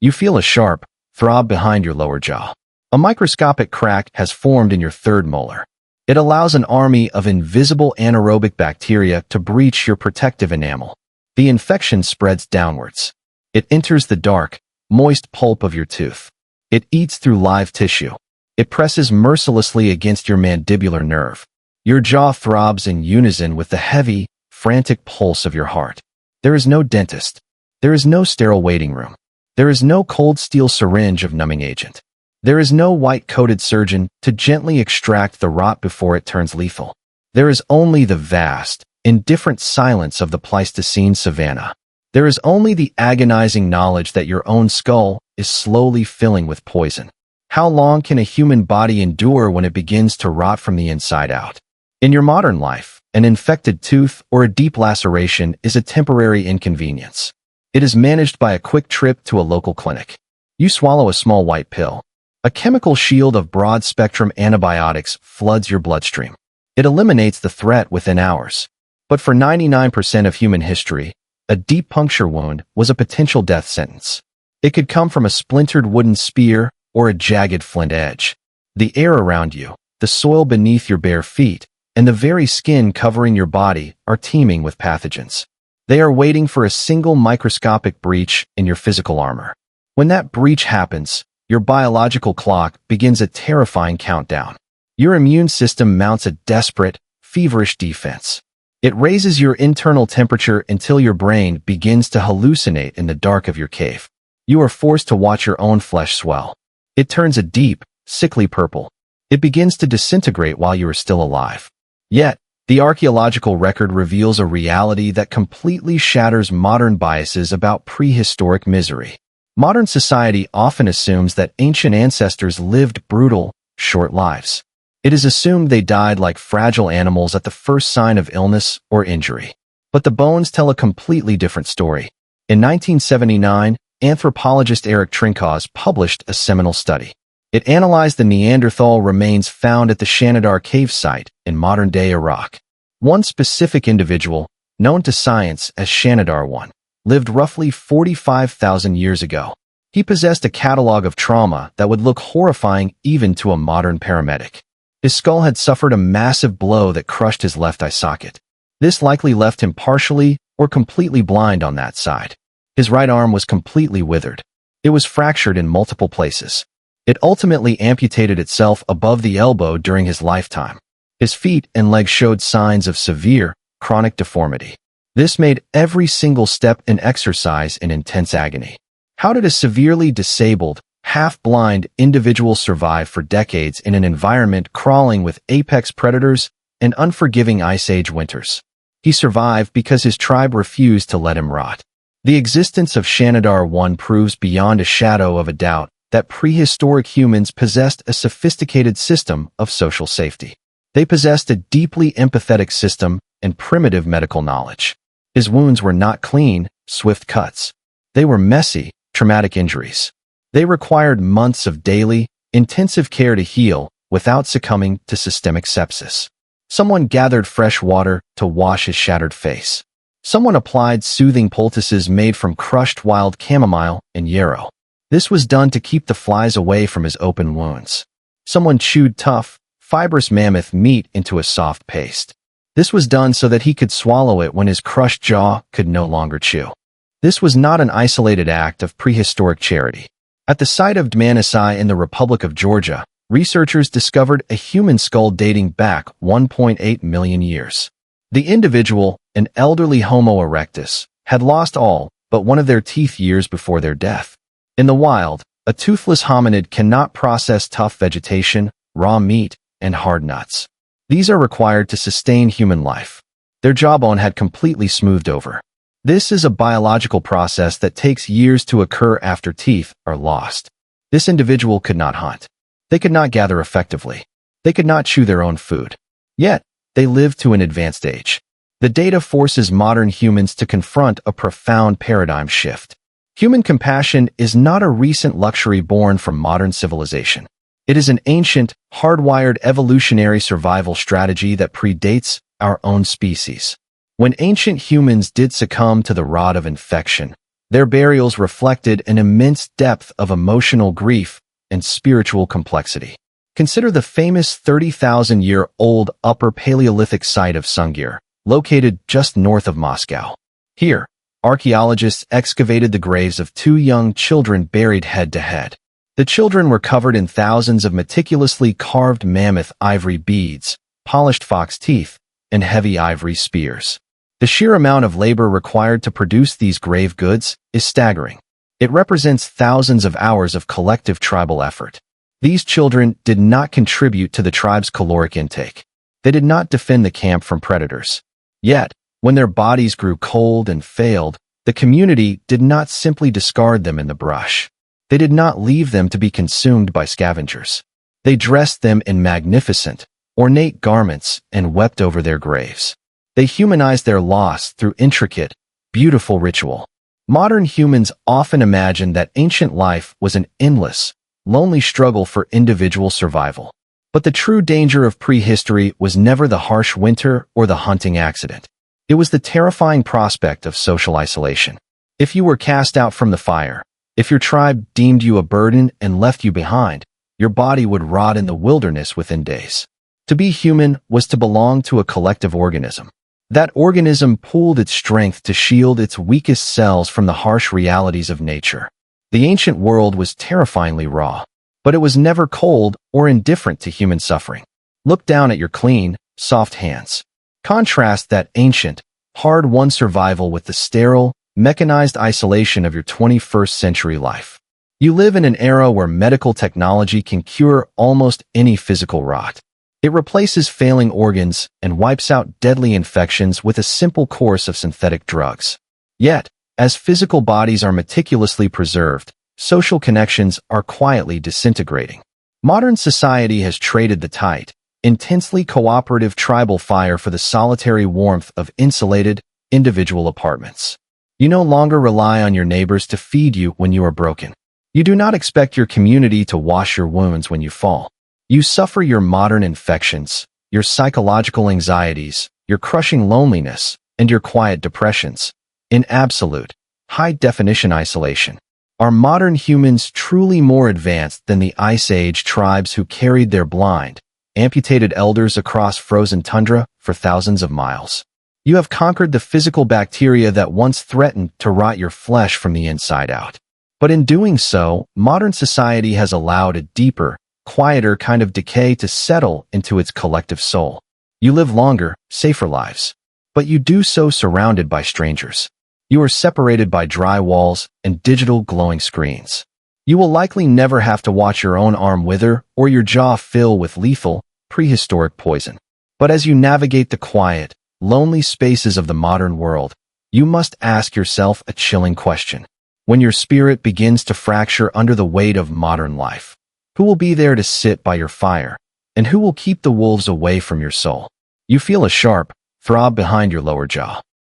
You feel a sharp throb behind your lower jaw. A microscopic crack has formed in your third molar. It allows an army of invisible anaerobic bacteria to breach your protective enamel. The infection spreads downwards. It enters the dark, moist pulp of your tooth. It eats through live tissue. It presses mercilessly against your mandibular nerve. Your jaw throbs in unison with the heavy, frantic pulse of your heart. There is no dentist. There is no sterile waiting room. There is no cold steel syringe of numbing agent. There is no white-coated surgeon to gently extract the rot before it turns lethal. There is only the vast, indifferent silence of the Pleistocene savanna. There is only the agonizing knowledge that your own skull is slowly filling with poison. How long can a human body endure when it begins to rot from the inside out? In your modern life, an infected tooth or a deep laceration is a temporary inconvenience. It is managed by a quick trip to a local clinic. You swallow a small white pill. A chemical shield of broad-spectrum antibiotics floods your bloodstream. It eliminates the threat within hours. But for 99% of human history, a deep puncture wound was a potential death sentence. It could come from a splintered wooden spear or a jagged flint edge. The air around you, the soil beneath your bare feet, and the very skin covering your body are teeming with pathogens. They are waiting for a single microscopic breach in your physical armor. When that breach happens, your biological clock begins a terrifying countdown. Your immune system mounts a desperate, feverish defense. It raises your internal temperature until your brain begins to hallucinate in the dark of your cave. You are forced to watch your own flesh swell. It turns a deep, sickly purple. It begins to disintegrate while you are still alive. Yet, the archaeological record reveals a reality that completely shatters modern biases about prehistoric misery. Modern society often assumes that ancient ancestors lived brutal, short lives. It is assumed they died like fragile animals at the first sign of illness or injury. But the bones tell a completely different story. In 1979, anthropologist Eric Trinkaus published a seminal study. It analyzed the Neanderthal remains found at the Shatters cave site in modern-day Iraq. One specific individual, known to science as Shatters 1, lived roughly 45,000 years ago. He possessed a catalog of trauma that would look horrifying even to a modern paramedic. His skull had suffered a massive blow that crushed his left eye socket. This likely left him partially or completely blind on that side. His right arm was completely withered. It was fractured in multiple places. It ultimately amputated itself above the elbow during his lifetime. His feet and legs showed signs of severe, chronic deformity. This made every single step in exercise an intense agony. How did a severely disabled, half-blind individual survive for decades in an environment crawling with apex predators and unforgiving Ice Age winters? He survived because his tribe refused to let him rot. The existence of Shatters 1 proves beyond a shadow of a doubt that prehistoric humans possessed a sophisticated system of social safety. They possessed a deeply empathetic system and primitive medical knowledge. His wounds were not clean, swift cuts. They were messy, traumatic injuries. They required months of daily, intensive care to heal without succumbing to systemic sepsis. Someone gathered fresh water to wash his shattered face. Someone applied soothing poultices made from crushed wild chamomile and yarrow. This was done to keep the flies away from his open wounds. Someone chewed tough, fibrous mammoth meat into a soft paste. This was done so that he could swallow it when his crushed jaw could no longer chew. This was not an isolated act of prehistoric charity. At the site of Dmanisi in the Republic of Georgia, researchers discovered a human skull dating back 1.8 million years. The individual, an elderly Homo erectus, had lost all but one of their teeth years before their death. In the wild, a toothless hominid cannot process tough vegetation, raw meat, and hard nuts. These are required to sustain human life. Their jawbone had completely smoothed over. This is a biological process that takes years to occur after teeth are lost. This individual could not hunt. They could not gather effectively. They could not chew their own food. Yet, they lived to an advanced age. The data forces modern humans to confront a profound paradigm shift. Human compassion is not a recent luxury born from modern civilization. It is an ancient, hardwired evolutionary survival strategy that predates our own species. When ancient humans did succumb to the rot of infection, Their burials reflected an immense depth of emotional grief and spiritual complexity. Consider the famous 30,000-year-old Upper Paleolithic site of Sungir, located just north of Moscow. Here, archaeologists excavated the graves of two young children buried head to head. The children were covered in thousands of meticulously carved mammoth ivory beads, polished fox teeth, and heavy ivory spears. The sheer amount of labor required to produce these grave goods is staggering. It represents thousands of hours of collective tribal effort. These children did not contribute to the tribe's caloric intake. They did not defend the camp from predators. Yet, when their bodies grew cold and failed, the community did not simply discard them in the brush. They did not leave them to be consumed by scavengers. They dressed them in magnificent, ornate garments and wept over their graves. They humanized their loss through intricate, beautiful ritual. Modern humans often imagine that ancient life was an endless, lonely struggle for individual survival. But the true danger of prehistory was never the harsh winter or the hunting accident. It was the terrifying prospect of social isolation. If you were cast out from the fire, if your tribe deemed you a burden and left you behind, your body would rot in the wilderness within days. To be human was to belong to a collective organism. That organism pooled its strength to shield its weakest cells from the harsh realities of nature. The ancient world was terrifyingly raw, but it was never cold or indifferent to human suffering. Look down at your clean, soft hands. Contrast that ancient, hard-won survival with the sterile, mechanized isolation of your 21st century life. You live in an era where medical technology can cure almost any physical rot. It replaces failing organs and wipes out deadly infections with a simple course of synthetic drugs. Yet, as physical bodies are meticulously preserved, social connections are quietly disintegrating. Modern society has traded the tight, intensely cooperative tribal fire for the solitary warmth of insulated, individual apartments. You no longer rely on your neighbors to feed you when you are broken. You do not expect your community to wash your wounds when you fall. You suffer your modern infections, your psychological anxieties, your crushing loneliness, and your quiet depressions, in absolute, high-definition isolation. Are modern humans truly more advanced than the Ice Age tribes who carried their blind, amputated elders across frozen tundra for thousands of miles? You have conquered the physical bacteria that once threatened to rot your flesh from the inside out. But in doing so, modern society has allowed a deeper, quieter kind of decay to settle into its collective soul. You live longer, safer lives, but you do so surrounded by strangers. You are separated by dry walls and digital glowing screens. You will likely never have to watch your own arm wither or your jaw fill with lethal, prehistoric poison. But as you navigate the quiet, lonely spaces of the modern world, you must ask yourself a chilling question. When your spirit begins to fracture under the weight of modern life, who will be there to sit by your fire, and who will keep the wolves away from your soul? You feel a sharp throb behind your lower jaw.